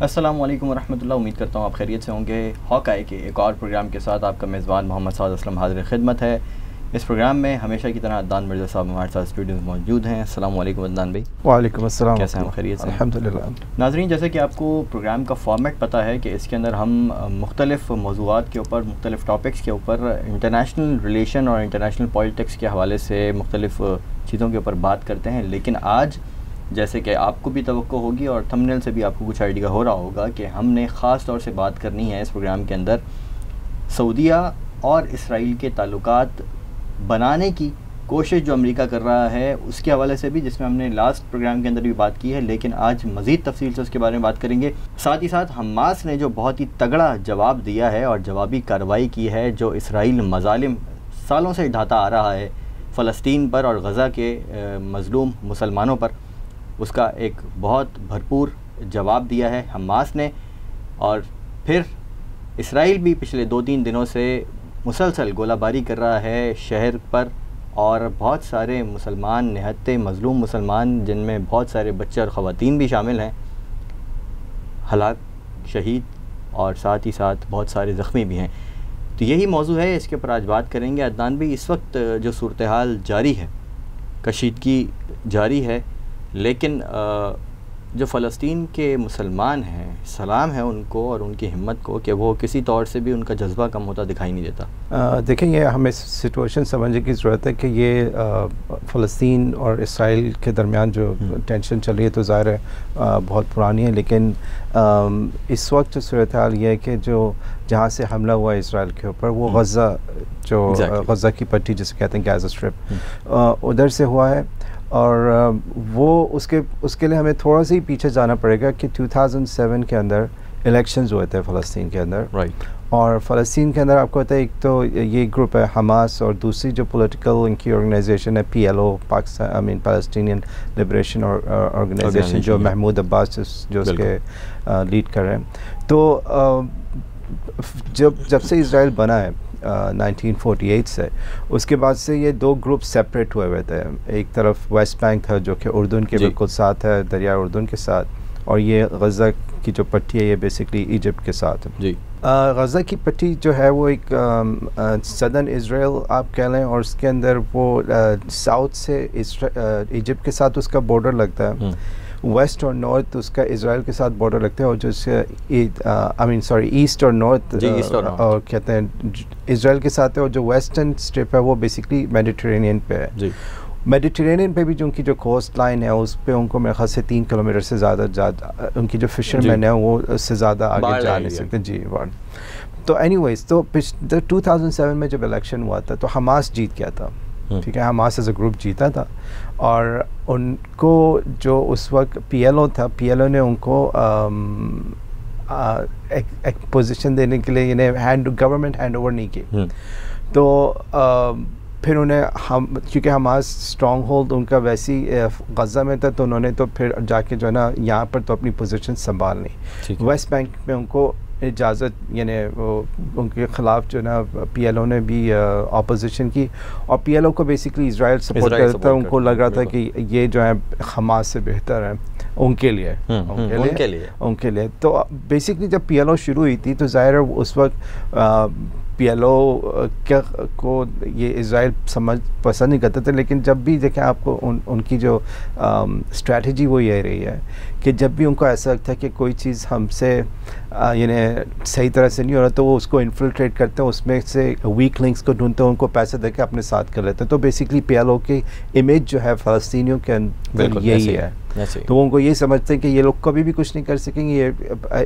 अस्सलामु अलैकुम वरहमतुल्लाह। उम्मीद करता हूँ आप खैरियत से होंगे। हॉकाई के एक और प्रोग्राम के साथ आपका मेज़बान मोहम्मद साद असलम हाज़िर खिदमत है। इस प्रोग्राम में हमेशा की तरह अदनान मिर्ज़ा साहब हमारे साथ स्टूडियो में मौजूद हैं। अस्सलामु अलैकुम अदनान भाई। वालेकुम अस्सलाम। कैसे हैं? खैरियत से? अल्हम्दुलिल्लाह। नाज़रीन, जैसे कि आपको प्रोग्राम का फॉर्मेट पता है कि इसके अंदर हम मुख्तलिफ़ मौज़ूआत के ऊपर, मुख्तलिफ़ टॉपिक्स के ऊपर इंटरनेशनल रिलेशन और इंटरनेशनल पॉलिटिक्स के हवाले से मुख्तलिफ़ चीज़ों के ऊपर बात करते हैं। लेकिन आज जैसे कि आपको भी तवक्को होगी और थंबनेल से भी आपको कुछ आइडिया हो रहा होगा कि हमने ख़ास तौर से बात करनी है इस प्रोग्राम के अंदर सऊदीया और इसराइल के ताल्लुकात बनाने की कोशिश जो अमेरिका कर रहा है उसके हवाले से भी, जिसमें हमने लास्ट प्रोग्राम के अंदर भी बात की है। लेकिन आज मज़ीद तफसील से उसके बारे में बात करेंगे। साथ ही साथ हमास ने जो बहुत ही तगड़ा जवाब दिया है और जवाबी कार्रवाई की है, जो इसराइल मज़ालिम सालों से ढाता आ रहा है फ़लस्तीन पर और गज़ा के मज़लूम मुसलमानों पर, उसका एक बहुत भरपूर जवाब दिया है हमास ने। और फिर इसराइल भी पिछले 2-3 दिनों से मुसलसल गोलाबारी कर रहा है शहर पर, और बहुत सारे मुसलमान, निहत्ते मज़लूम मुसलमान, जिनमें बहुत सारे बच्चे और ख़वातीन भी शामिल हैं, हलाक, शहीद और साथ ही साथ बहुत सारे ज़ख्मी भी हैं। तो यही मौजू है, इसके ऊपर आज बात करेंगे। अदनान भी, इस वक्त जो सूरत हाल जारी है, कशीदगी जारी है, लेकिन जो फ़लस्तीन के मुसलमान हैं, सलाम है उनको और उनकी हिम्मत को कि वो किसी तौर से भी उनका जज्बा कम होता दिखाई नहीं देता। देखें, ये हमें सिचुएशन समझने की ज़रूरत है कि ये फ़लस्तीन और इसराइल के दरमियान जो टेंशन चल रही है तो ज़ाहिर है बहुत पुरानी है। लेकिन इस वक्त जो सूरत हाल ये है कि जो जहाँ से हमला हुआ है इसराइल के ऊपर, वो गज़ा, जो गज़ा की पट्टी जिसे कहते हैं गाज़ा स्ट्रिप, उधर से हुआ है। और वो उसके लिए हमें थोड़ा सा ही पीछे जाना पड़ेगा कि 2007 के अंदर इलेक्शंस हुए थे फ़लस्तीन के अंदर। राइट। और फ़लस्तीन के अंदर आपको पता है, एक तो ये ग्रुप है हमास, और दूसरी जो पॉलिटिकल इनकी ऑर्गेनाइजेशन है PLO, Pakistan Palestinian liberation organisation, जो महमूद अब्बास जो उसके लीड कर रहे हैं। तो जब से इसराइल बना है 1948 से, उसके बाद से ये दो ग्रुप सेपरेट हुए थे। एक तरफ वेस्ट बैंक था जो कि उर्दून के बिल्कुल साथ है, दरिया उर्दून के साथ, और ये गज़ा की जो पट्टी है ये बेसिकली इजिप्ट के साथ है। जी। गज़ा की पट्टी जो है वो एक सदर्न इसराइल आप कह लें, और उसके अंदर वो साउथ से इजिप्ट के साथ उसका बॉर्डर लगता है, वेस्ट और नॉर्थ उसका इसराइल के साथ बॉर्डर लगता है, और जो ईस्ट और नॉर्थ और कहते हैं इसराइल के साथ है, और जो वेस्टर्न स्ट्रिप है वो बेसिकली मेडिटेरेनियन पे है। मेडिटेरेनियन पे भी जो उनकी जो कोस्ट लाइन है उस पे उनको मेरे ख्याल से 3 किलोमीटर से ज़्यादा उनकी जो फिशरमैन है वो उससे ज़्यादा आगे जा नहीं सकते। जी। तो एनीवेज, तो 2007 में जब इलेक्शन हुआ था तो हमास जीत गया था। ठीक है, हमास एज अ ग्रुप जीता था, और उनको जो उस वक्त PLO था, PLO ने उनको एक पोजीशन देने के लिए इन्हें गवर्नमेंट हैंड ओवर नहीं की। तो फिर उन्हें क्योंकि हमास स्ट्रॉन्ग होल्ड उनका वैसी गज़ा में था, तो उन्होंने तो फिर जाके जो है ना यहाँ पर तो अपनी पोजीशन संभाल ली। वेस्ट बैंक में उनको इजाज़त, यानी उनके ख़िलाफ़ जो ना PLO ने भी अपोजिशन की, और PLO को बेसिकली इसराइल सपोर्ट करता था। उनको लग रहा था कि ये जो है हमास से बेहतर है उनके लिए। तो बेसिकली जब PLO शुरू हुई थी तो ज़ाहिर है उस वक्त PLO को ये इसराइल पसंद नहीं करते थे। लेकिन जब भी देखें आपको उनकी जो स्ट्रैटेजी वो ये रही है कि जब भी उनको ऐसा लगता है कि कोई चीज़ हमसे यानी सही तरह से नहीं हो रहा, तो वो उसको इन्फिल्ट्रेट करते हैं, उसमें से वीक लिंक्स को ढूंढते हैं, उनको पैसे देके अपने साथ कर लेते हैं। तो बेसिकली PLO की इमेज जो है फ़लस्तीनियों के अंदर यही है। तो उनको ये समझते हैं कि ये लोग कभी भी कुछ नहीं कर सकेंगे, ये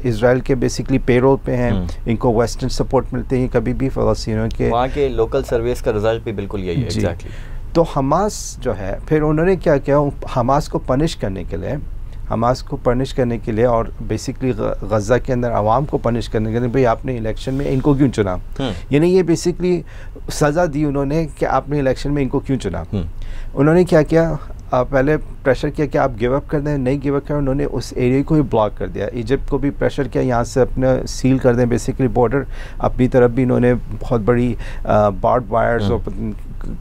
इसराइल के बेसिकली पेरोल पे हैं, इनको वेस्टर्न सपोर्ट मिलते हैं, कभी भी फ़लस्तीनियों के वहाँ के लोकल सर्विस का रिजल्ट भी बिल्कुल यही है। एग्जैक्टली। तो हमास जो है, फिर उन्होंने क्या किया, हमास को पनिश करने के लिए और बेसिकली गज़ा के अंदर आवाम को पनिश करने के लिए, भाई आपने इलेक्शन में इनको क्यों चुना, यानी ये बेसिकली सज़ा दी उन्होंने कि आपने इलेक्शन में इनको क्यों चुना। उन्होंने क्या किया, पहले प्रेशर किया कि आप गिव अप कर दें, नहीं गिव अप किया, उन्होंने उस एरिया को ही ब्लॉक कर दिया। इजिप्ट को भी प्रेशर किया यहाँ से अपने सील कर दें बेसिकली बॉर्डर। अपनी तरफ भी इन्होंने बहुत बड़ी बार्ड वायर्स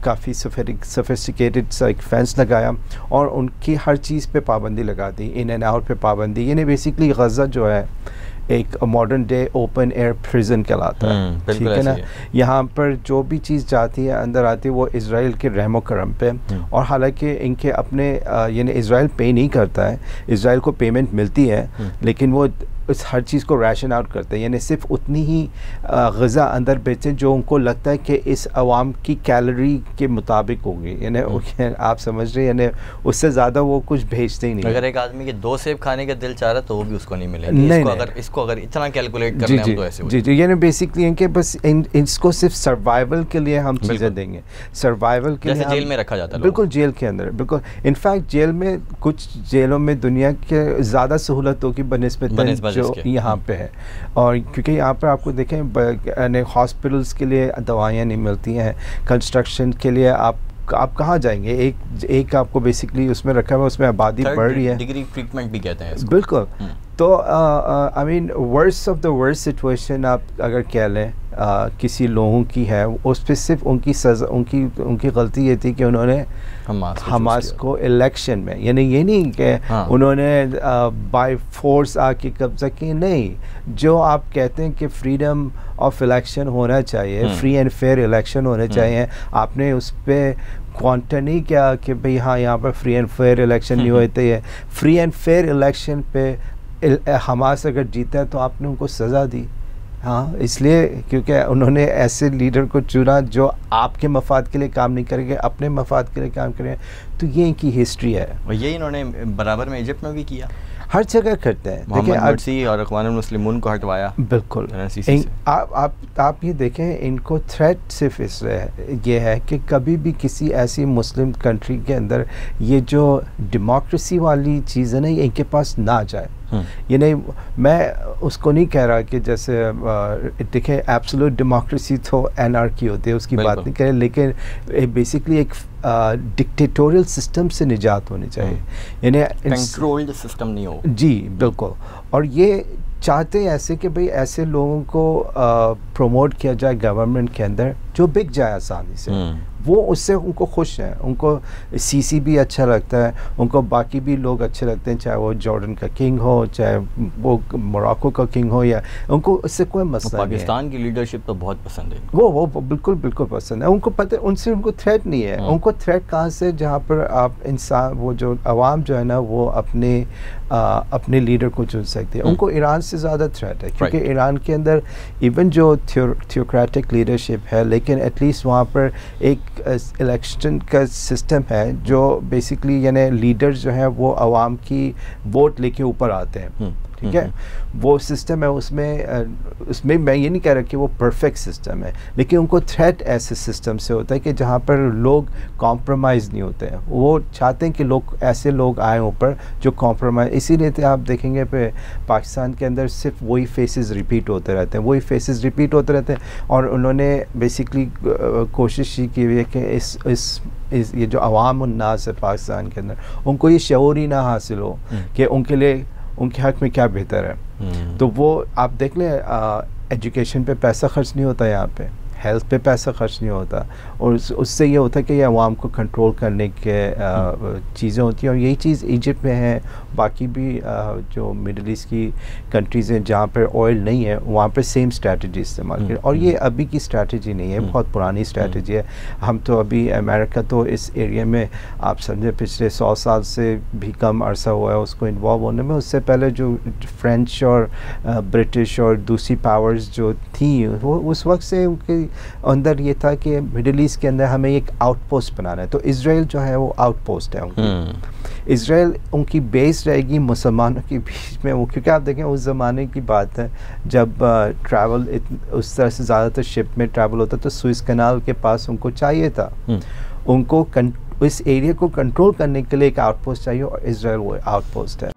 काफ़ी सोफिस्टिकेटेड सा एक फेंस लगाया और उनकी हर चीज़ पे पाबंदी लगा दी, इन एंड आउट पे पाबंदी। यानी बेसिकली गज़ा जो है एक modern day open air prison कहलाता है, ठीक है ना। यहाँ पर जो भी चीज़ जाती है अंदर आती है वो इज़राइल के रहमो करम पे, और हालांकि इनके अपने यानी इज़राइल पे नहीं करता है, इज़राइल को पेमेंट मिलती है, लेकिन वो इस हर चीज़ को रैशन आउट करते हैं, यानी सिर्फ उतनी ही ग़िज़ा अंदर बेचें जो उनको लगता है कि इस आवाम की कैलोरी के मुताबिक होगी, यानी आप समझ रहे हैं, यानी उससे ज़्यादा वो कुछ भेजते ही नहीं। अगर एक आदमी के 2 सेब खाने का दिल चाह रहा है तो वो भी उसको नहीं मिलेगा। इसको अगर इतना कैलकुलेट करना है तो ऐसे जी, यानी बेसिकली इनके बस इसको सिर्फ सर्वाइवल के लिए हम चीज़ें देंगे, सर्वाइवल के लिए जेल में रखा जाता है। बिल्कुल जेल के अंदर, बिल्कुल। इनफैक्ट जेल में कुछ जेलों में दुनिया के ज़्यादा सहूलतों की बनस्बत जो यहाँ पे है, और क्योंकि यहाँ पर आपको देखें हॉस्पिटल्स के लिए दवाइयाँ नहीं मिलती हैं, कंस्ट्रक्शन के लिए आप कहाँ जाएंगे, एक आपको बेसिकली उसमें रखा हुआ, उसमें आबादी बढ़ रही है, डिग्री ट्रीटमेंट भी कहते हैं इसको। बिल्कुल। तो I mean worst of the worst situation आप अगर कह लें किसी लोगों की है, उस पर सिर्फ उनकी सज़ा, उनकी गलती ये थी कि उन्होंने हमास को इलेक्शन में, यानी ये नहीं कि उन्होंने बाय फोर्स आके कब्जा की, नहीं, जो आप कहते हैं कि फ्रीडम ऑफ इलेक्शन होना चाहिए, फ्री एंड फेयर इलेक्शन होने चाहिए, आपने उस पर क्वांटा नहीं किया कि भाई हाँ यहाँ पर फ्री एंड फेयर इलेक्शन नहीं होते हैं। फ्री एंड फेयर इलेक्शन पे हमास अगर जीता है तो आपने उनको सज़ा दी, हाँ, इसलिए क्योंकि उन्होंने ऐसे लीडर को चुना जो आपके मफाद के लिए काम नहीं करेंगे, अपने मफाद के लिए काम करेंगे। तो ये इनकी हिस्ट्री है, और यही इन्होंने बराबर में इजिप्ट में भी किया, हर जगह करते हैं। देखिए मुर्सी और अक़वानुल मुस्लिमून को हटवाया, बिल्कुल। आप ये देखें, इनको थ्रेट सिर्फ ये है कि कभी भी किसी ऐसी मुस्लिम कंट्री के अंदर ये जो डेमोक्रेसी वाली चीज़ है ना, ये इनके पास ना जाए। ये नहीं, मैं उसको नहीं कह रहा कि जैसे देखें एब्सोल्यूट डेमोक्रेसी तो एनार्की होती है, उसकी बात नहीं करें, लेकिन बेसिकली एक डिक्टेटोरियल सिस्टम से निजात होनी चाहिए, यानी कंट्रोल्ड सिस्टम नहीं हो। जी बिल्कुल। और ये चाहते हैं ऐसे कि भाई ऐसे लोगों को प्रमोट किया जाए गवर्नमेंट के अंदर जो बिक जाए आसानी से, वो उससे उनको खुश हैं, उनको सीसी भी अच्छा लगता है, उनको बाकी भी लोग अच्छे लगते हैं, चाहे वो जॉर्डन का किंग हो, चाहे वो मोरक्को का किंग हो, या उनको इससे कोई मसला नहीं है। पाकिस्तान की लीडरशिप तो बहुत पसंद है, वो बिल्कुल पसंद है उनको, पता है उनसे उनको थ्रेट नहीं है। उनको थ्रेट कहाँ से, जहाँ पर आप इंसान, वो जो अवाम जो है ना, वो अपने लीडर को चुन सकते हैं। उनको ईरान से ज़्यादा थ्रेट है, क्योंकि ईरान के अंदर इवन जो थियोक्रेटिक लीडरशिप है, लेकिन एटलीस्ट वहाँ पर एक इलेक्शन का सिस्टम है जो बेसिकली यानी लीडर्स जो हैं वो आवाम की वोट लेके ऊपर आते हैं, ठीक है, वो सिस्टम है। उसमें मैं ये नहीं कह रहा कि वो परफेक्ट सिस्टम है, लेकिन उनको थ्रेट ऐसे सिस्टम से होता है कि जहाँ पर लोग कॉम्प्रोमाइज़ नहीं होते हैं। वो चाहते हैं कि लोग ऐसे लोग आए ऊपर जो कॉम्प्रोमाइज़, इसीलिए तो आप देखेंगे पे पाकिस्तान के अंदर सिर्फ वही फेसेस रिपीट होते रहते हैं, और उन्होंने बेसिकली कोशिश ही की हुई है कि ये जो अवाम उन्नास है पाकिस्तान के अंदर, उनको ये शऊर ही ना हासिल हो कि उनके लिए उनके हक़ में क्या बेहतर है। तो वो आप देख लें, एजुकेशन पे पैसा खर्च नहीं होता, यहाँ पे हेल्थ पे पैसा खर्च नहीं होता, और उससे ये होता है कि ये अवाम को कंट्रोल करने के चीज़ें होती हैं। और यही चीज़ इजिप्ट में है, बाकी भी जो मिडल ईस्ट की कंट्रीज़ हैं जहाँ पर ऑयल नहीं है, वहाँ पर सेम स्ट्रेटजी इस्तेमाल करें। और ये अभी की स्ट्रेटजी नहीं है, बहुत पुरानी स्ट्रेटजी है। हम तो अभी अमेरिका तो इस एरिया में आप समझे पिछले 100 साल से भी कम अरसा हुआ है उसको इन्वॉल्व होने में। उससे पहले जो फ्रेंच और ब्रिटिश और दूसरी पावर्स जो थी, वो उस वक्त से उनके अंदर ये था कि मिडिल ईस्ट के अंदर हमें एक आउटपोस्ट बनाना है। तो इज़राइल जो है वो आउटपोस्ट है उनकी। इज़राइल उनकी बेस रहेगी मुसलमानों के बीच में, वो क्योंकि आप देखें उस ज़माने की बात है जब ट्रैवल उस तरह से ज़्यादातर शिप में ट्रैवल होता, तो सुएज़ कैनाल के पास उनको चाहिए था, उनको इस एरिया को कंट्रोल करने के लिए एक आउटपोस्ट चाहिए, और इज़राइल वो आउटपोस्ट है।